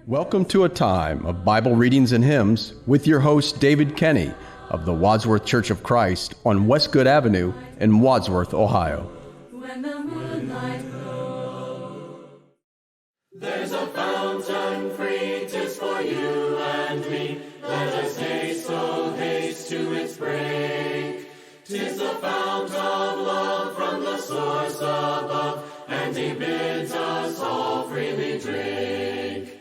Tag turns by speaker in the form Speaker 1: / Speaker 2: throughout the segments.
Speaker 1: Welcome to a time of Bible readings and hymns with your host David Kenny of the Wadsworth Church of Christ on Westgood Avenue in Wadsworth, Ohio.
Speaker 2: When the moonlight glows, there's a fountain free, 'tis for you and me. Let us haste, oh haste to its brink. 'Tis the fount of love from the source above, and he bids us all freely drink.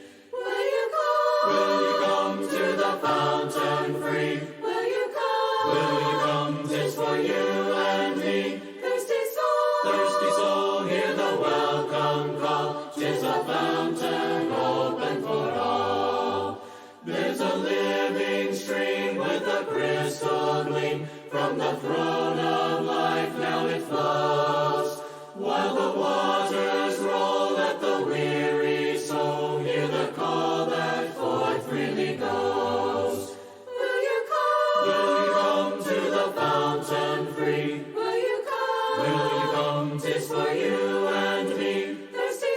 Speaker 2: Will you come to the fountain free? Will you come? Will you come? 'Tis for you and me. Thirsty soul, hear the welcome call. 'Tis a fountain open for all. There's a living stream with a crystal gleam. From the throne of life now it flows. While the waters roll, let the weary soul hear the call that forth freely goes. Will you come? Will you come to the fountain free? Will you come? Will you come? 'Tis for you and me. Thirsty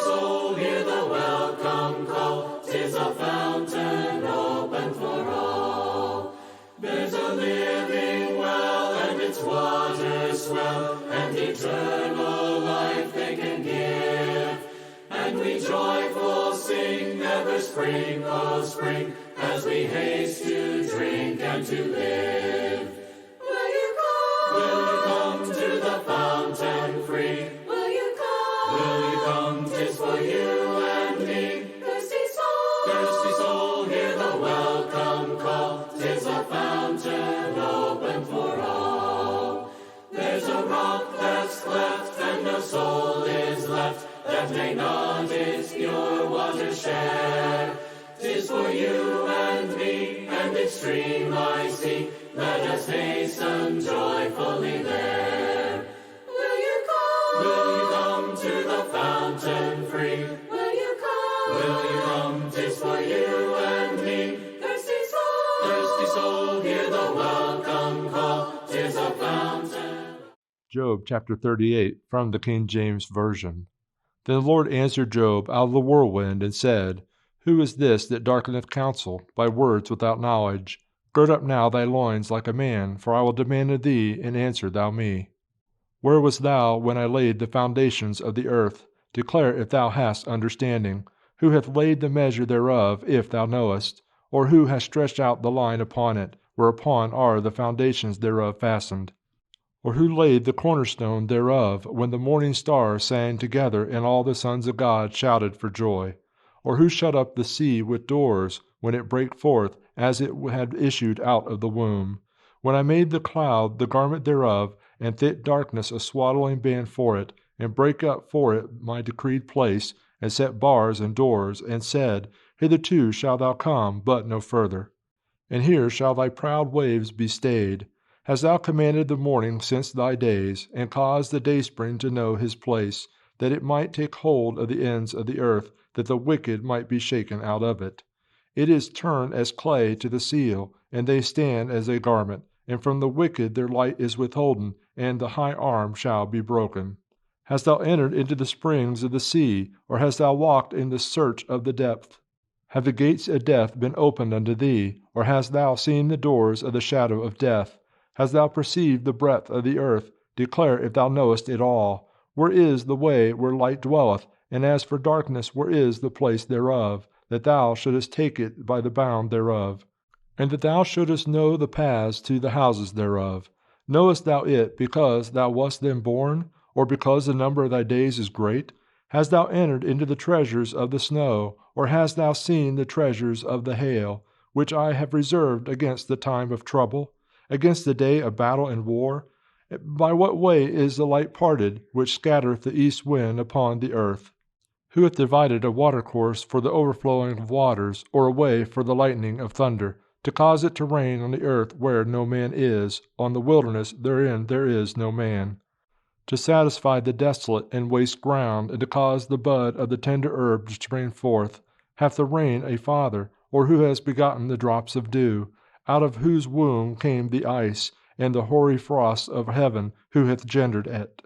Speaker 2: soul, hear the welcome call. 'Tis a fountain open for all. There's a living well, and its waters swell, and eternal life they can give. And we joyful sing, ever spring, oh spring, as we haste to drink and to live. Will you come? Will you come to the fountain free? Will you come? Will you come? 'Tis for you and me. Thirsty soul, hear the welcome call. 'Tis a fountain open for all. There's a rock that's cleft, and no soul is left that may not its pure water share. 'Tis for you and me, and its stream I see. Let us hasten joyfully there. Will you come? Will you come to the fountain free? Will you come? Will you come? 'Tis for you and me. Thirsty soul, hear the welcome call. 'Tis a fountain.
Speaker 3: Job chapter 38 from the King James Version. Then the Lord answered Job out of the whirlwind and said, Who is this that darkeneth counsel by words without knowledge? Gird up now thy loins like a man, for I will demand of thee, and answer thou me. Where wast thou when I laid the foundations of the earth? Declare if thou hast understanding. Who hath laid the measure thereof, if thou knowest? Or who hath stretched out the line upon it, whereupon are the foundations thereof fastened? Or who laid the cornerstone thereof, when the morning stars sang together, and all the sons of God shouted for joy? Or who shut up the sea with doors, when it brake forth, as it had issued out of the womb? When I made the cloud the garment thereof, and thick darkness a swaddling band for it, and brake up for it my decreed place, and set bars and doors, and said, Hitherto shalt thou come, but no further. And here shall thy proud waves be stayed. Hast thou commanded the morning since thy days, and caused the dayspring to know his place, that it might take hold of the ends of the earth, that the wicked might be shaken out of it? It is turned as clay to the seal, and they stand as a garment, and from the wicked their light is withholden, and the high arm shall be broken. Hast thou entered into the springs of the sea, or hast thou walked in the search of the depth? Have the gates of death been opened unto thee, or hast thou seen the doors of the shadow of death? Hast thou perceived the breadth of the earth? Declare if thou knowest it all. Where is the way where light dwelleth? And as for darkness, where is the place thereof? That thou shouldest take it by the bound thereof, and that thou shouldest know the paths to the houses thereof. Knowest thou it because thou wast then born, or because the number of thy days is great? Hast thou entered into the treasures of the snow, or hast thou seen the treasures of the hail, which I have reserved against the time of trouble, against the day of battle and war? By what way is the light parted, which scattereth the east wind upon the earth? Who hath divided a watercourse for the overflowing of waters, or a way for the lightning of thunder, to cause it to rain on the earth where no man is, on the wilderness wherein there is no man? To satisfy the desolate and waste ground, and to cause the bud of the tender herb to spring forth? Hath the rain a father, or who has begotten the drops of dew? Out of whose womb came the ice, and the hoary frost of heaven, who hath gendered it?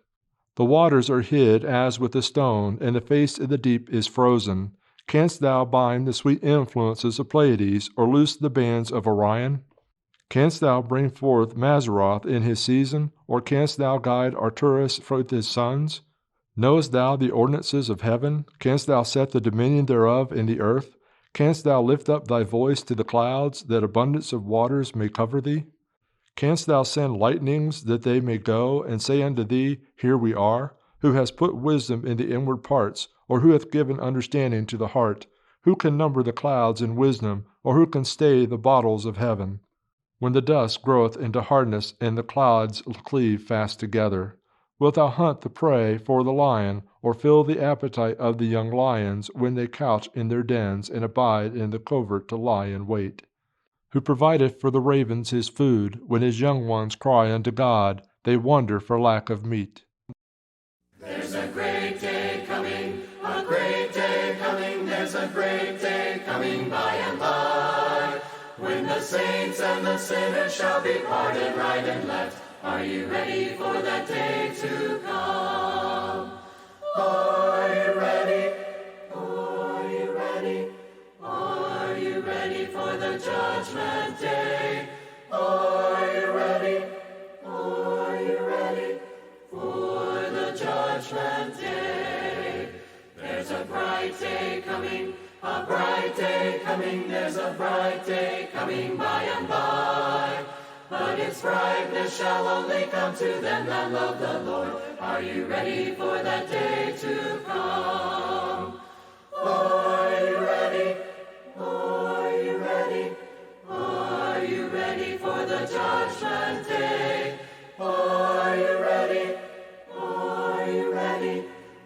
Speaker 3: The waters are hid as with a stone, and the face of the deep is frozen. Canst thou bind the sweet influences of Pleiades, or loose the bands of Orion? Canst thou bring forth Mazzaroth in his season, or canst thou guide Arcturus with his sons? Knowest thou the ordinances of heaven? Canst thou set the dominion thereof in the earth? Canst thou lift up thy voice to the clouds, that abundance of waters may cover thee? Canst thou send lightnings, that they may go, and say unto thee, Here we are? Who has put wisdom in the inward parts, or who hath given understanding to the heart? Who can number the clouds in wisdom, or who can stay the bottles of heaven? When the dust groweth into hardness, and the clouds cleave fast together, wilt thou hunt the prey for the lion, or fill the appetite of the young lions when they couch in their dens and abide in the covert to lie in wait? Who provideth for the ravens his food, when his young ones cry unto God, they wonder for lack of meat.
Speaker 2: There's a great day coming, a great day coming, there's a great day coming by and by, when the saints and the sinners shall be parted right and left. Are you ready for that day to come? Are you ready? Are you ready? Are you ready for the judgment day? Are you ready? Are you ready for the judgment day? There's a bright day coming, a bright day coming, there's a bright day coming by and by. But its brightness shall only come to them that love the Lord. Are you ready for that day to come? Are you ready? Are you ready? Are you ready for the judgment day? Are you ready? Are you ready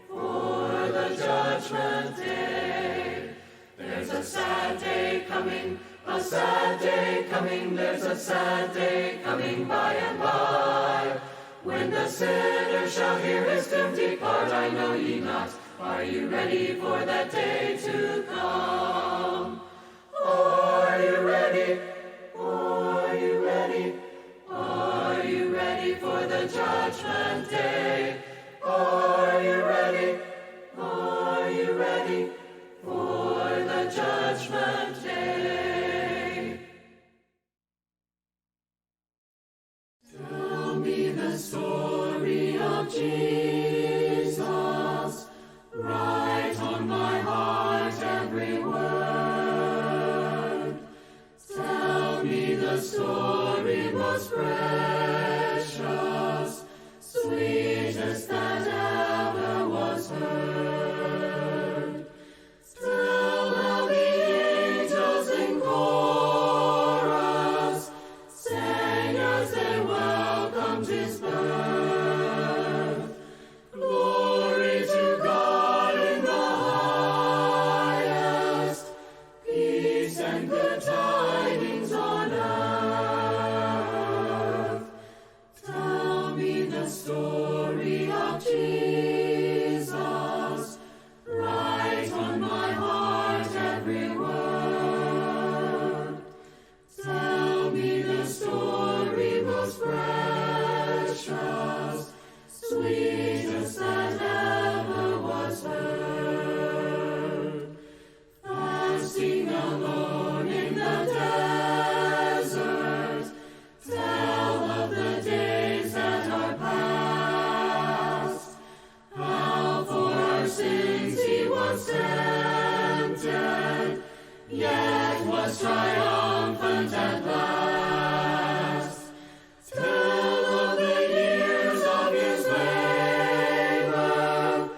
Speaker 2: for the judgment day? There's a sad day coming, a sad day coming, there's a sad day coming by and by, when the sinner shall hear his doom depart. I know ye not. Are you ready for that day to come? Are you ready? Are you ready? Are you ready for the judgment day? Are you ready? Are you ready for the judgment day? Tell me the story of Jesus, write on my heart every word. Tell me the story most precious, sweetest that ever was heard. Tell how the angels in chorus sang as they welcomed his birth. Glory to God in the highest, peace and good tidings on earth. Tell me the story of Jesus, write on my heart every word. Tell me the story most precious, sweetest that ever was heard. Fasting alone in the desert, tell of the days that are past, how for our sins he was tempted, yet was triumphant at last. Tell of the years of his labor,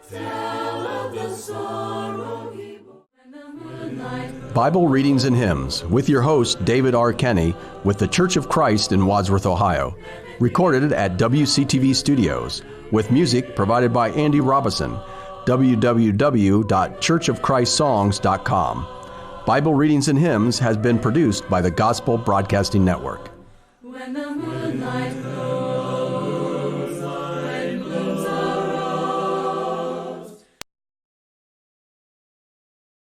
Speaker 2: tell of the sorrow he bore. And the moonlight
Speaker 1: Bible Readings and Hymns with your host, David R. Kenny, with the Church of Christ in Wadsworth, Ohio. Recorded at WCTV Studios, with music provided by Andy Robison. www.churchofchristssongs.com. Bible Readings and Hymns has been produced by the Gospel Broadcasting Network.
Speaker 2: when the moonlight